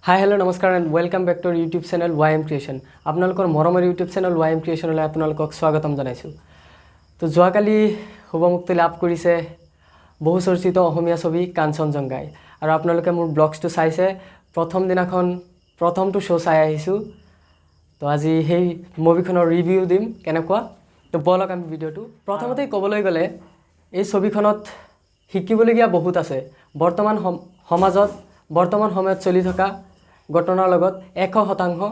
হাই hello' নমস্কাৰ and welcome back to YouTube channel YM creation. আপোনালোকৰ মৰমৰ ইউটিউব চেনেল YM ক্ৰিয়েশ্যনলৈ আপোনালোকক স্বাগতম জনাইছোঁ। তো যোৱাকালি শুভমুক্তি লাভ কৰিছে বহু চৰ্চিত অসমীয়া ছবি কাঞ্চনজংঘাই, আৰু আপোনালোকে মোৰ ব্লগছটো চাইছে। প্ৰথম দিনাখন প্ৰথমটো শ্ব' চাই আহিছোঁ। তো আজি সেই মুভিখনৰ ৰিভিউ দিম কেনেকুৱা। তো বলক আমি ভিডিঅ'টো প্ৰথমতেই ক'বলৈ গ'লে এই ছবিখনত শিকিবলগীয়া বহুত আছে। বৰ্তমান সময়ত চলি থকা ঘটনাৰ লগত 100%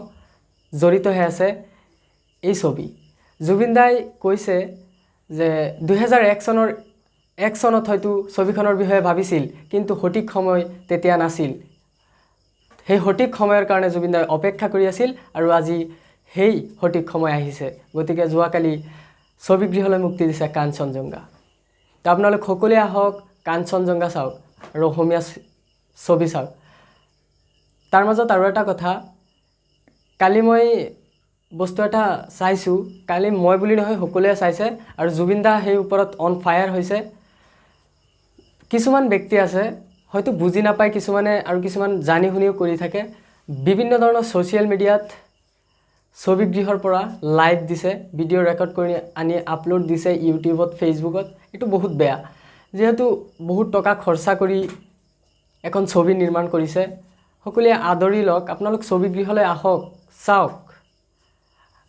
জড়িত হৈ আছে এই ছবি। জুবিন দাই কৈছে যে 2001 চনত হয়তো ছবিখনৰ বিষয়ে ভাবিছিল, কিন্তু সঠিক সময় তেতিয়া নাছিল। সেই সঠিক সময়ৰ কাৰণে জুবিন দাই অপেক্ষা কৰি আছিল, আৰু আজি সেই সঠিক সময় আহিছে। গতিকে যোৱাকালি ছবিগৃহলৈ মুক্তি দিছে কাঞ্চনজংঘা। তো আপোনালোক সকলোৱে আহক, কাঞ্চনজংঘা চাওক আৰু অসমীয়া ছবি চাওক। তাৰ মাজত আৰু এটা কথা, কালি মই বস্তু এটা চাইছোঁ। কালি মই বুলি নহয়, সকলোৱে চাইছে, আৰু জুবিন দা সেই ওপৰত অন ফায়াৰ হৈছে। কিছুমান ব্যক্তি আছে হয়তো বুজি নাপায়, কিছুমানে আৰু কিছুমান জানি শুনিও কৰি থাকে। বিভিন্ন ধৰণৰ ছ'চিয়েল মিডিয়াত ছবিগৃহৰ পৰা লাইভ দিছে, ভিডিঅ' ৰেকৰ্ড কৰি আনি আপলোড দিছে ইউটিউবত, ফেচবুকত। এইটো বহুত বেয়া, যিহেতু বহুত টকা খৰচা কৰি এখন ছবি নিৰ্মাণ কৰিছে। সকলোৱে আদৰি লওক, আপোনালোক ছবিগৃহলৈ আহক, চাওক,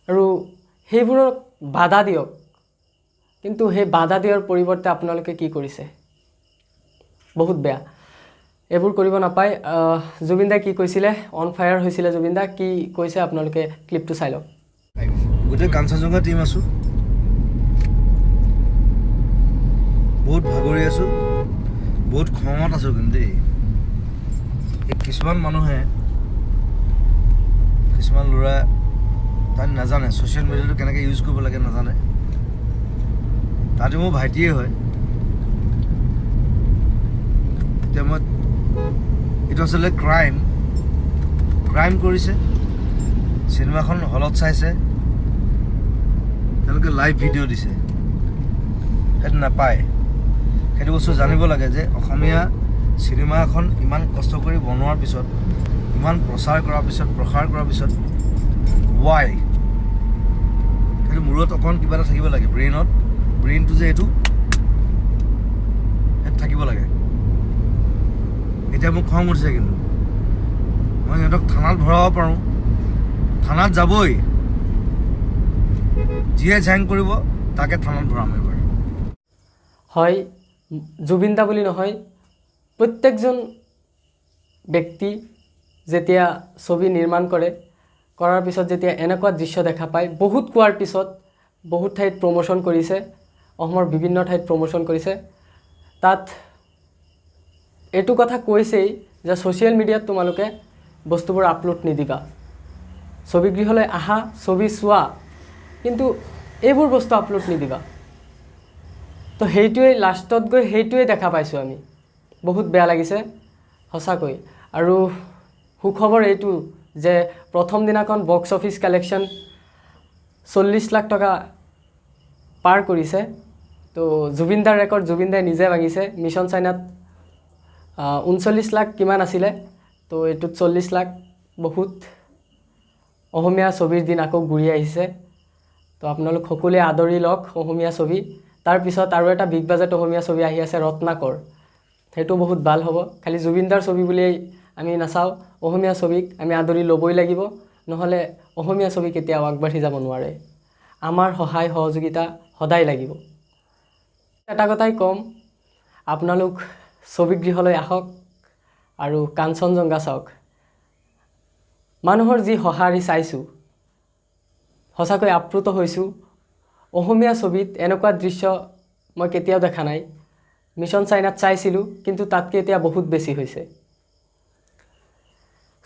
আৰু সেইবোৰক বাধা দিয়ক। কিন্তু সেই বাধা দিয়াৰ পৰিৱৰ্তে আপোনালোকে কি কৰিছে, বহুত বেয়া। এইবোৰ কৰিব নাপায়। জুবিন দাই কি কৈছিলে, অন ফায়াৰ হৈছিলে জুবিন দা, কি কৈছে আপোনালোকে ক্লিপটো চাই লওক। গোটেই কাঞ্চনজংঘা টিম আছোঁ, বহুত ভাগৰি আছোঁ, বহুত খঙত আছোঁ। কিন্তু দেই, কিছুমান মানুহে, কিছুমান ল'ৰা তাত নাজানে ছ'চিয়েল মিডিয়াটো কেনেকৈ ইউজ কৰিব লাগে, নাজানে। তাতে মোৰ ভাইটিয়ে হয়। এতিয়া মই এইটো আচলতে ক্ৰাইম কৰিছে। চিনেমাখন হলত চাইছে, তেওঁলোকে লাইভ ভিডিঅ' দিছে, সেইটো নাপায়। সেইটো বস্তু জানিব লাগে যে অসমীয়া চিনেমা এখন ইমান কষ্ট কৰি বনোৱাৰ পিছত, ইমান প্ৰসাৰ কৰাৰ পিছত ৱাই, সেইটো মূৰত অকণ কিবা এটা থাকিব লাগে। ব্ৰেইনটো যে এইটো থাকিব লাগে। এতিয়া মোক খং উঠিছে, কিন্তু মই সিহঁতক থানাত ভৰাব পাৰোঁ, থানাত যাবই, যিয়ে জেং কৰিব তাকে থানাত ভৰাম এবাৰ। হয়, জুবিন দা বুলি নহয়, প্ৰত্যেকজন ব্যক্তি যেতিয়া ছবি নিৰ্মাণ কৰাৰ পিছত যেতিয়া এনেকুৱা দৃশ্য দেখা পায়, বহুত কোৱাৰ পিছত বহুত ঠাইত প্ৰমোশ্যন কৰিছে, অসমৰ বিভিন্ন ঠাইত প্ৰমোশ্যন কৰিছে। তাত এইটো কথা কৈছেই যে ছ'চিয়েল মিডিয়াত তোমালোকে বস্তুবোৰ আপলোড নিদিবা, ছবিগৃহলৈ আহা, ছবি চোৱা, কিন্তু এইবোৰ বস্তু আপলোড নিদিবা। তো সেইটোৱেই লাষ্টত গৈ সেইটোৱে দেখা পাইছোঁ আমি। বহুত বেয়া লাগিছে সঁচাকৈ। আৰু সুখবৰ এইটো যে প্ৰথম দিনাখন বক্স অফিচ কালেকশ্যন 40 লাখ টকা পাৰ কৰিছে। তো জুবিন দাৰ ৰেকৰ্ড জুবিন দাই নিজে ভাঙিছে। মিছন চাইনাত 39 লাখ কিমান আছিলে, তো এইটোত 40 লাখ। বহুত অসমীয়া ছবিৰ দিন আকৌ ঘূৰি আহিছে। তো আপোনালোক সকলোৱে আদৰি লওক অসমীয়া ছবি। তাৰপিছত আৰু এটা বিগ বাজেট অসমীয়া ছবি আহি আছে, ৰত্নাকৰ। সেইটো বহুত ভাল হ'ব। খালি জুবিন দাৰ ছবি বুলিয়েই আমি নাচাওঁ, অসমীয়া ছবিক আমি আদৰি ল'বই লাগিব, নহ'লে অসমীয়া ছবি কেতিয়াও আগবাঢ়ি যাব নোৱাৰে। আমাৰ সহায় সহযোগিতা সদায় লাগিব। এটা কথাই ক'ম, আপোনালোক ছবিগৃহলৈ আহক আৰু কাঞ্চনজংঘা চাওক। মানুহৰ যি সঁহাৰি চাইছোঁ, সঁচাকৈ আপ্লুত হৈছোঁ। অসমীয়া ছবিত এনেকুৱা দৃশ্য মই কেতিয়াও দেখা নাই। মিছন চাইনাত চাইছিলোঁ, কিন্তু তাতকৈ এতিয়া বহুত বেছি হৈছে।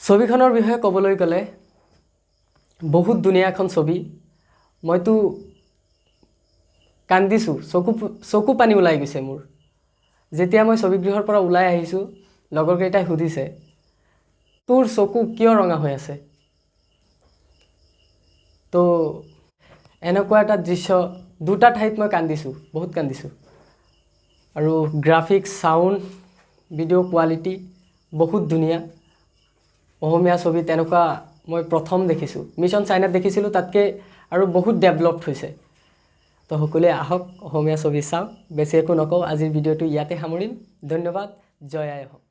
ছবিখনৰ বিষয়ে ক'বলৈ গ'লে বহুত ধুনীয়া এখন ছবি। মইতো কান্দিছোঁ, চকু পানী ওলাই গৈছে মোৰ। যেতিয়া মই ছবিগৃহৰ পৰা ওলাই আহিছোঁ, লগৰকেইটাই সুধিছে, তোৰ চকু কিয় ৰঙা হৈ আছে? তো এনেকুৱা এটা দৃশ্য দুটা ঠাইত মই কান্দিছোঁ, বহুত কান্দিছোঁ। আৰু গ্ৰাফিক্স, চাউণ্ড, ভিডিঅ' কোৱালিটি বহুত ধুনীয়া। অসমীয়া ছবি তেনেকুৱা মই প্ৰথম দেখিছোঁ। মিছন চাইনাত দেখিছিলোঁ, তাতকৈ আৰু বহুত ডেভেলপড হৈছে। তো সকলোৱে আহক, অসমীয়া ছবি চাওক। বেছি একো নকওঁ, আজিৰ ভিডিঅ'টো ইয়াতে সামৰিম। ধন্যবাদ। জয় আই অসম।